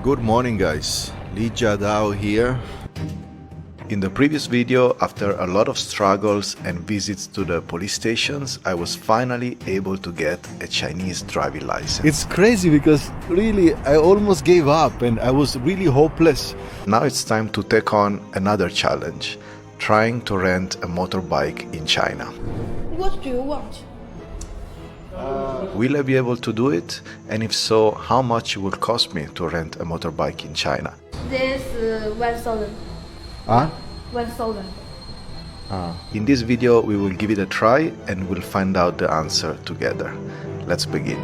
Good morning guys, Li Jiadao here. In the previous video, after a lot of struggles and visits to the police stations, I was finally able to get a Chinese driving license. It's crazy because really I almost gave up and I was really hopeless. Now it's time to take on another challenge, trying to rent a motorbike in China. What do you want? Will I be able to do it? And if so, how much it will cost me to rent a motorbike in China? This 1,000. Huh? 1,000. In this video, we will give it a try and we'll find out the answer together. Let's begin.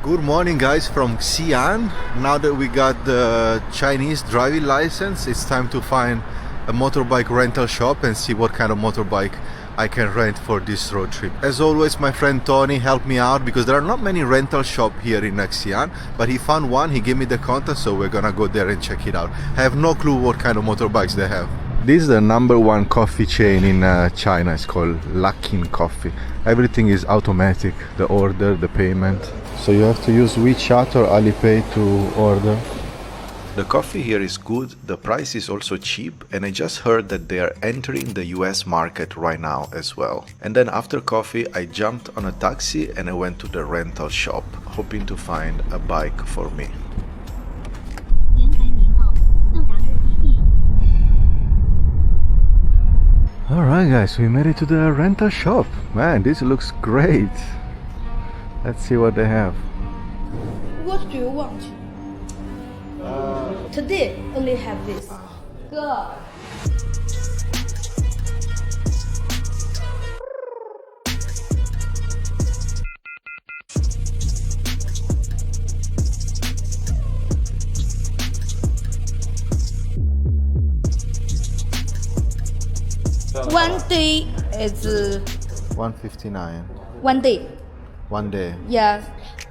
Good morning guys from Xi'an. Now that we got the Chinese driving license, it's time to find a motorbike rental shop and see what kind of motorbike I can rent for this road trip. As always, my friend Tony helped me out because there are not many rental shops here in Xi'an, but he found one, he gave me the contact, so we're gonna go there and check it out. I have no clue what kind of motorbikes they have. This is the #1 coffee chain in China. It's called Luckin Coffee. Everything is automatic, the order, the payment. So you have to use WeChat or Alipay to order. The coffee here is good, the price is also cheap, and I just heard that they are entering the US market right now as well. And then after coffee, I jumped on a taxi and I went to the rental shop, hoping to find a bike for me. Alright guys, we made it to the rental shop. Man, this looks great. Let's see what they have. What do you want? Today only have this. Go. One day is 159. 1 day. 1 day. Yeah.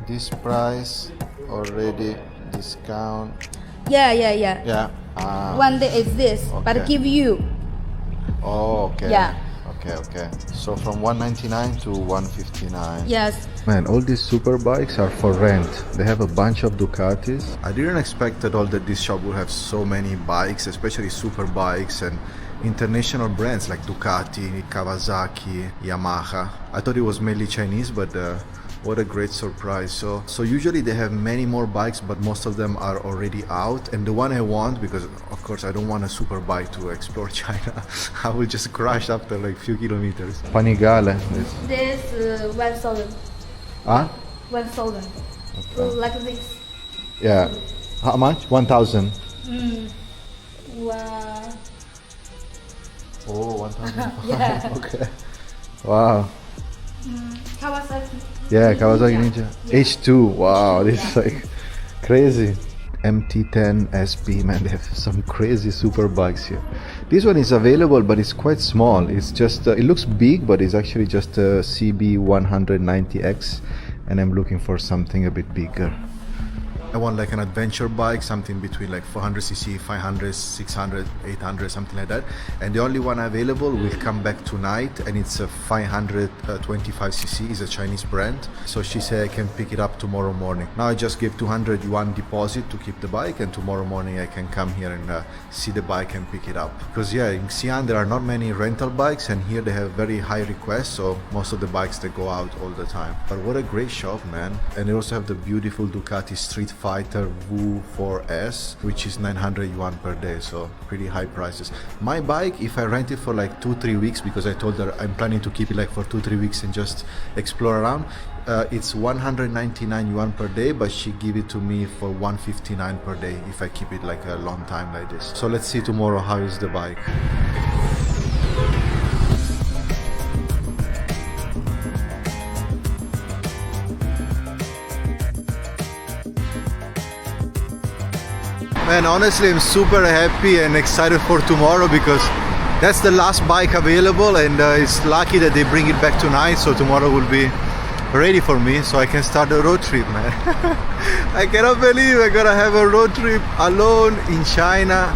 This price already discount. Yeah. Yeah. 1 day is this, but Okay. give you. Oh, okay. Yeah. Okay. So from 199 to 159. Yes. Man, all these super bikes are for rent. They have a bunch of Ducatis. I didn't expect at all that this shop would have so many bikes, especially super bikes and international brands like Ducati, Kawasaki, Yamaha. I thought it was mainly Chinese, but what a great surprise. So usually they have many more bikes, but most of them are already out. And the one I want, because of course I don't want a super bike to explore China, I will just crash after like few kilometers. Panigale. This 1,000. Huh? 1,000. Like this. Yeah. How much? 1,000. Wow. Oh, 1,000. Yeah. Okay. Wow. Kawasaki. Yeah, Kawasaki Ninja. H2. Wow, this is like crazy. MT10 SP, man, they have some crazy super bikes here. This one is available, but it's quite small. It's just, it looks big, but it's actually just a CB190X, and I'm looking for something a bit bigger. I want like an adventure bike, something between like 400cc, 500, 600, 800, something like that. And the only one available will come back tonight, and it's a 525cc, is a Chinese brand. So she said I can pick it up tomorrow morning. Now I just gave 200 yuan deposit to keep the bike, and tomorrow morning I can come here and see the bike and pick it up. Because yeah, in Xi'an there are not many rental bikes, and here they have very high requests, so most of the bikes they go out all the time. But what a great shop, man. And they also have the beautiful Ducati Street Fighter Wu 4S, which is 900 yuan per day, so pretty high prices. My bike, if I rent it for like 2-3 weeks, because I told her I'm planning to keep it like for 2-3 weeks and just explore around, it's 199 yuan per day, but she give it to me for 159 per day if I keep it like a long time like this. So let's see tomorrow how is the bike. Man, honestly, I'm super happy and excited for tomorrow because that's the last bike available, and it's lucky that they bring it back tonight, so tomorrow will be ready for me so I can start the road trip, man. I cannot believe I'm gonna have a road trip alone in China,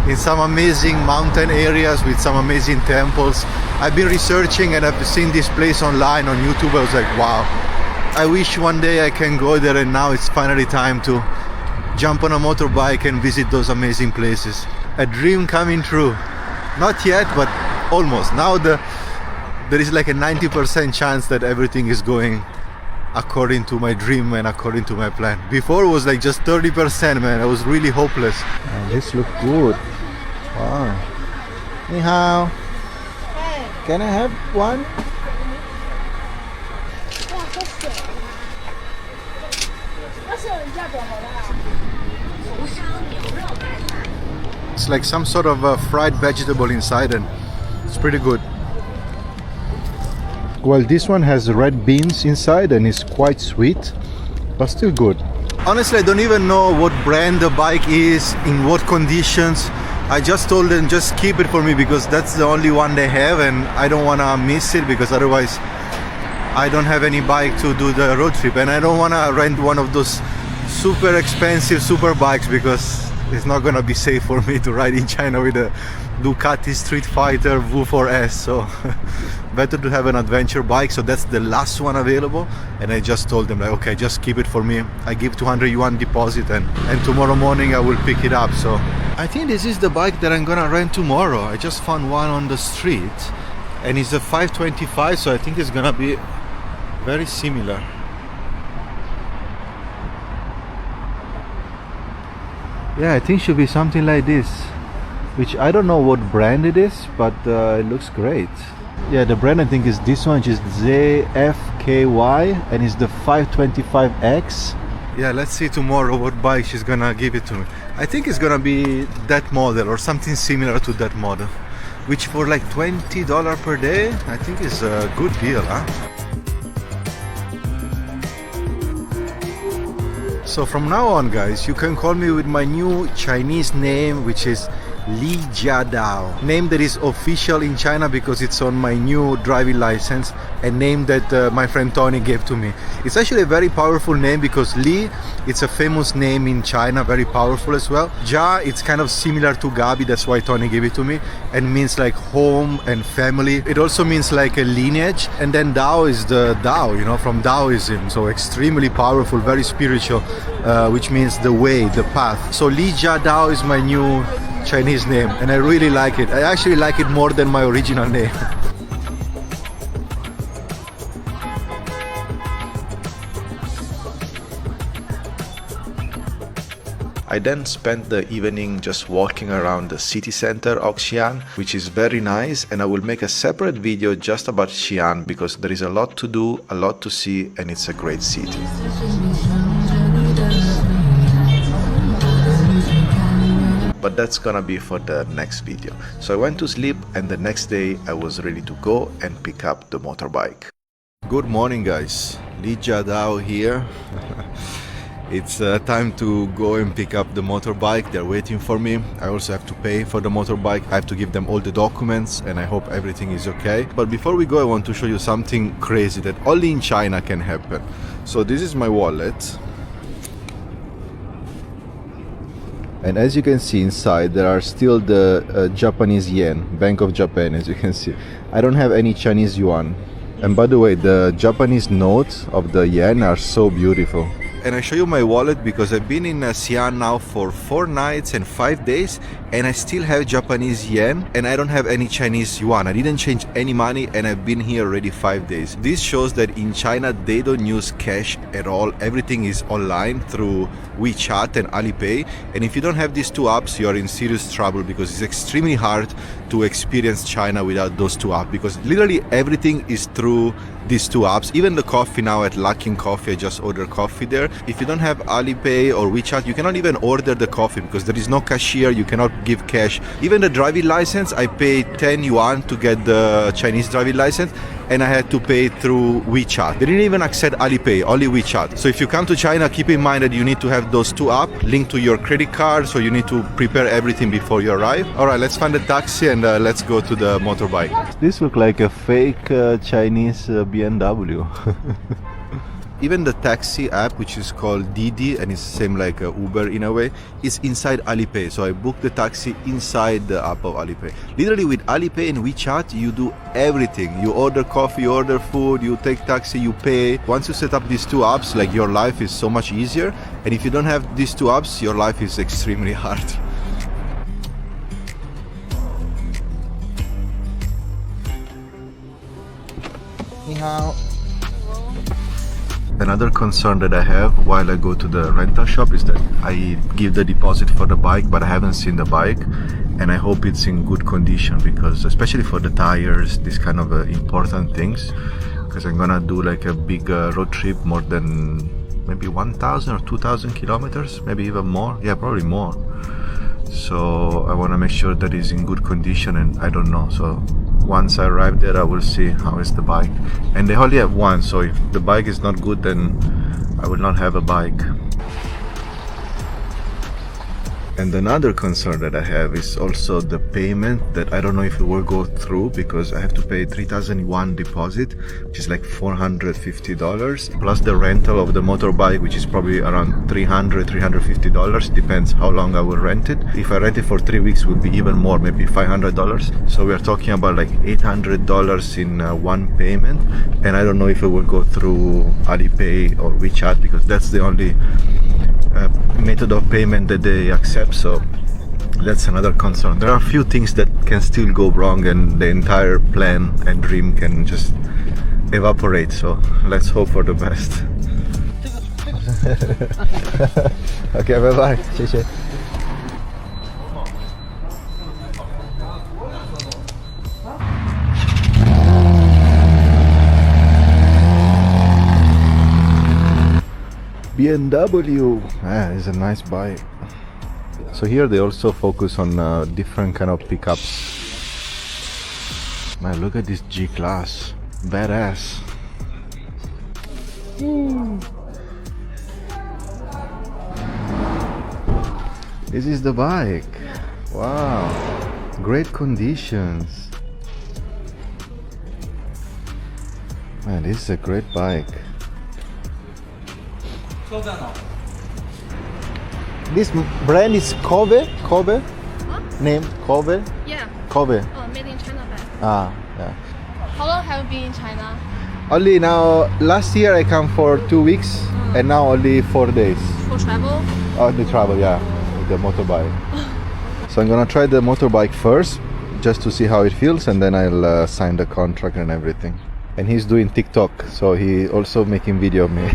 in some amazing mountain areas with some amazing temples. I've been researching and I've seen this place online on YouTube. I was like, wow, I wish one day I can go there, and now it's finally time to jump on a motorbike and visit those amazing places. A dream coming true. Not yet, but almost. Now there is like a 90% chance that everything is going according to my dream and according to my plan. Before it was like just 30%, man. I was really hopeless. Oh, this looks good. Wow. Ni hao. Hey. Can I have one? It's like some sort of fried vegetable inside, and it's pretty good. Well, this one has red beans inside and it's quite sweet, but still good. Honestly, I don't even know what brand the bike is, in what conditions. I just told them just keep it for me because that's the only one they have, and I don't want to miss it because otherwise I don't have any bike to do the road trip, and I don't want to rent one of those super expensive super bikes because it's not gonna be safe for me to ride in China with a Ducati Street Fighter V4S. So better to have an adventure bike. So that's the last one available, and I just told them like, okay, just keep it for me. I give 200 yuan deposit, and tomorrow morning I will pick it up. So I think this is the bike that I'm gonna rent tomorrow. I just found one on the street and it's a 525, so I think it's gonna be very similar. Yeah, I think it should be something like this, which I don't know what brand it is, but it looks great. Yeah, the brand I think is this one, which is ZFKY, and it's the 525X. Yeah, let's see tomorrow what bike she's gonna give it to me. I think it's gonna be that model or something similar to that model, which for like $20 per day, I think is a good deal, huh? So from now on, guys, you can call me with my new Chinese name, which is Li Jiadao. Name that is official in China because it's on my new driving license, a name that my friend Tony gave to me. It's actually a very powerful name because Li, it's a famous name in China, very powerful as well. Jia, it's kind of similar to Gabi, that's why Tony gave it to me, and means like home and family. It also means like a lineage, and then Dao is the Dao, you know, from Taoism, so extremely powerful, very spiritual, which means the way, the path. So Li Jiadao is my new Chinese name, and I really like it. I actually like it more than my original name. I then spent the evening just walking around the city center of Xi'an, which is very nice, and I will make a separate video just about Xi'an because there is a lot to do, a lot to see, and it's a great city. But that's gonna be for the next video. So I went to sleep, and the next day I was ready to go and pick up the motorbike. Good morning, guys. Li Jiadao here. It's time to go and pick up the motorbike. They're waiting for me. I also have to pay for the motorbike. I have to give them all the documents, and I hope everything is okay. But before we go, I want to show you something crazy that only in China can happen. So this is my wallet. And as you can see inside, there are still the Japanese yen, Bank of Japan, as you can see. I don't have any Chinese yuan. And by the way, the Japanese notes of the yen are so beautiful. And I show you my wallet because I've been in Xi'an now for 4 nights and 5 days, and I still have Japanese yen and I don't have any Chinese yuan. I didn't change any money, and I've been here already 5 days. This shows that in China they don't use cash at all. Everything is online through WeChat and Alipay, and if you don't have these two apps, you are in serious trouble because it's extremely hard to experience China without those two apps, because literally everything is through these two apps. Even the coffee now at Luckin Coffee, I just ordered coffee there. If you don't have Alipay or WeChat, you cannot even order the coffee because there is no cashier, you cannot give cash. Even the driving license, I paid 10 yuan to get the Chinese driving license, and I had to pay through WeChat. They didn't even accept Alipay, only WeChat. So if you come to China, keep in mind that you need to have those two apps linked to your credit card, so you need to prepare everything before you arrive. Alright, let's find a taxi and let's go to the motorbike. This looks like a fake Chinese BMW. Even the taxi app, which is called Didi, and it's same like Uber in a way, is inside Alipay. So I booked the taxi inside the app of Alipay. Literally with Alipay and WeChat, you do everything. You order coffee, you order food, you take taxi, you pay. Once you set up these two apps, like your life is so much easier. And if you don't have these two apps, your life is extremely hard. Ni hao. Another concern that I have while I go to the rental shop is that I give the deposit for the bike, but I haven't seen the bike, and I hope it's in good condition, because especially for the tires, these kind of important things, because I'm gonna do like a big road trip, more than maybe 1,000 or 2,000 kilometers, maybe even more. Yeah, probably more. So I want to make sure that it's in good condition, and I don't know. So once I arrive there, I will see how is the bike. And they only have one, so if the bike is not good, then I will not have a bike. And another concern that I have is also the payment, that I don't know if it will go through, because I have to pay 3,000 yuan deposit, which is like $450, plus the rental of the motorbike, which is probably around $350, depends how long I will rent it. If I rent it for 3 weeks, it will be even more, maybe $500. So we are talking about like $800 in one payment, and I don't know if it will go through Alipay or WeChat, because that's the only method of payment that they accept. So that's another concern. There are a few things that can still go wrong, and the entire plan and dream can just evaporate. So let's hope for the best. Okay, bye bye. 谢谢. BMW, it's a nice bike. So here they also focus on different kind of pickups. Man, look at this G-Class, badass. This is the bike. Wow, great conditions. Man, this is a great bike. This brand is Kobe? Kobe? Huh? Name Kobe? Yeah. Kobe. Oh, made in China bag. Ah, yeah. How long have you been in China? Only now, last year I come for 2 weeks, and now only 4 days. For travel? Only travel, yeah, with the motorbike. So I'm gonna try the motorbike first, just to see how it feels, and then I'll sign the contract and everything. And he's doing TikTok, so he also making video of me.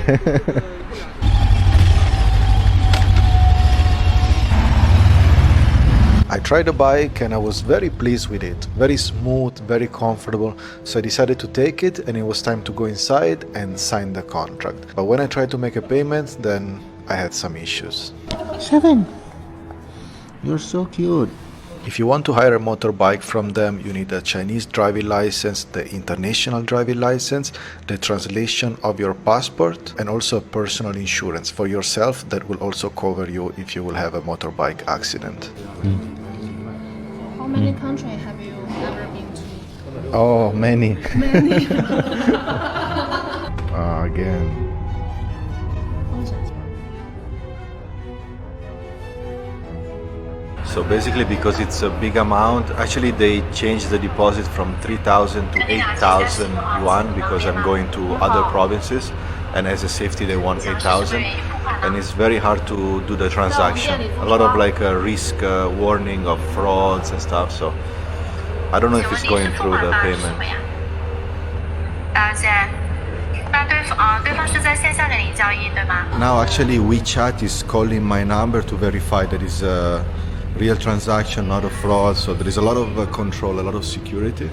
I tried the bike and I was very pleased with it. Very smooth, very comfortable. So I decided to take it, and it was time to go inside and sign the contract. But when I tried to make a payment, then I had some issues. 7. You're so cute. If you want to hire a motorbike from them, you need a Chinese driving license, the international driving license, the translation of your passport, and also personal insurance for yourself that will also cover you if you will have a motorbike accident. How many countries have you ever been to? Oh, many. Many. Again. So basically, because it's a big amount, actually they changed the deposit from 3,000 to 8,000 yuan, because I'm going to other provinces, and as a safety they want 8,000, and it's very hard to do the transaction. A lot of like a risk warning of frauds and stuff, so I don't know if it's going through the payment. Now actually WeChat is calling my number to verify that it's a real transaction, not a fraud, so there is a lot of control, a lot of security,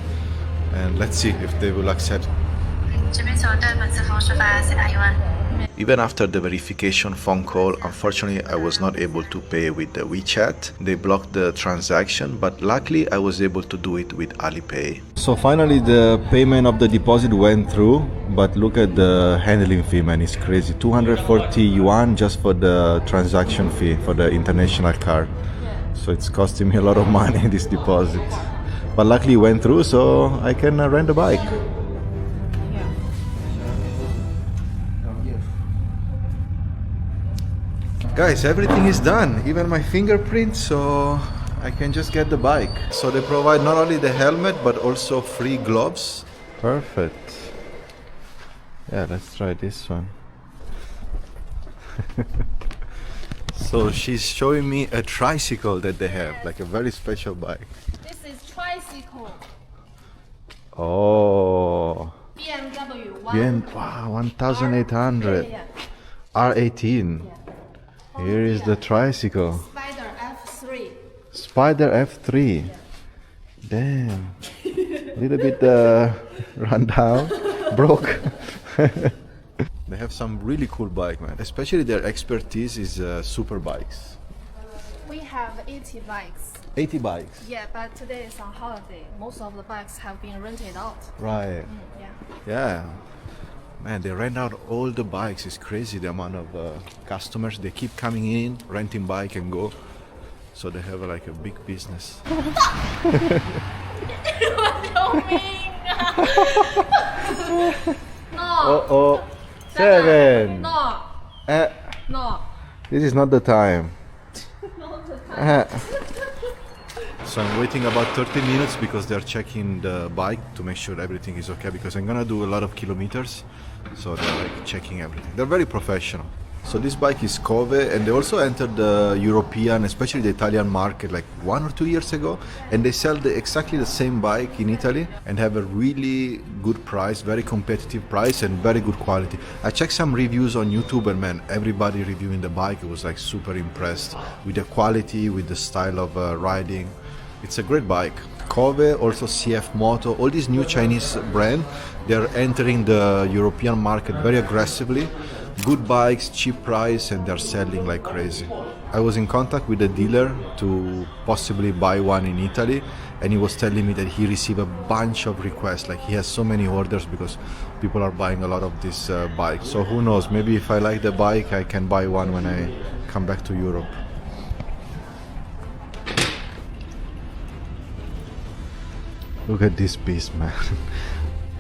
and let's see if they will accept. Even after the verification phone call, unfortunately I was not able to pay with the WeChat. They blocked the transaction, but luckily I was able to do it with Alipay. So finally the payment of the deposit went through, but look at the handling fee, man, it's crazy. 240 yuan just for the transaction fee for the international card. So it's costing me a lot of money, this deposit. But luckily it went through, so I can rent a bike. Guys, everything is done, even my fingerprint, so I can just get the bike. So they provide not only the helmet but also free gloves. Perfect. Yeah, let's try this one. So she's showing me a tricycle that they have, like a very special bike. This is tricycle. Oh. BMW. Wow, 1800. Yeah. R18. Yeah. Here is the tricycle. Spider F3. Spider F3. Yeah. Damn. Little bit run down, broke. They have some really cool bike, man. Especially their expertise is super bikes. We have 80 bikes. 80 bikes. Yeah, but today is on holiday. Most of the bikes have been rented out. Right. Yeah. Yeah. Man, they rent out all the bikes. It's crazy the amount of customers. They keep coming in, renting bike and go. So they have like a big business. No. 7. No. No. This is not the time. Not the time. So I'm waiting about 30 minutes because they're checking the bike to make sure everything is okay, because I'm gonna do a lot of kilometers. So they're like checking everything. They're very professional. So this bike is Cove, and they also entered the European, especially the Italian market like 1 or 2 years ago, and they sell exactly the same bike in Italy and have a really good price, very competitive price and very good quality. I checked some reviews on YouTube, and man, everybody reviewing the bike was like super impressed with the quality, with the style of riding. It's a great bike. Cove, also CF Moto, all these new Chinese brands, they're entering the European market very aggressively. Good bikes, cheap price, and they're selling like crazy. I was in contact with a dealer to possibly buy one in Italy, and he was telling me that he received a bunch of requests. Like he has so many orders because people are buying a lot of this bike. So who knows, maybe if I like the bike, I can buy one when I come back to Europe. Look at this beast, man.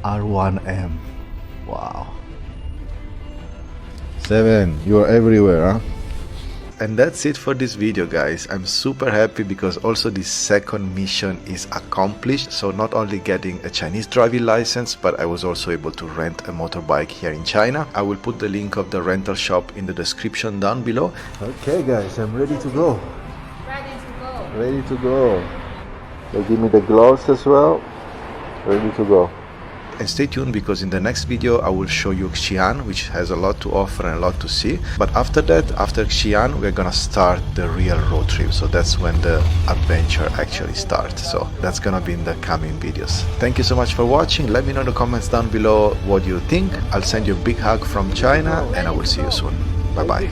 R1M. Wow. 7, you are everywhere, huh? And that's it for this video, guys. I'm super happy because also this second mission is accomplished. So not only getting a Chinese driving license, but I was also able to rent a motorbike here in China. I will put the link of the rental shop in the description down below. Okay, guys, I'm ready to go. Ready to go. Ready to go. They give me the gloves as well. Ready to go. And stay tuned because in the next video I will show you Xi'an, which has a lot to offer and a lot to see. But after that, after Xi'an, we're gonna start the real road trip. So that's when the adventure actually starts. So that's gonna be in the coming videos. Thank you so much for watching. Let me know in the comments down below what you think. I'll send you a big hug from China and I will see you soon. Bye bye.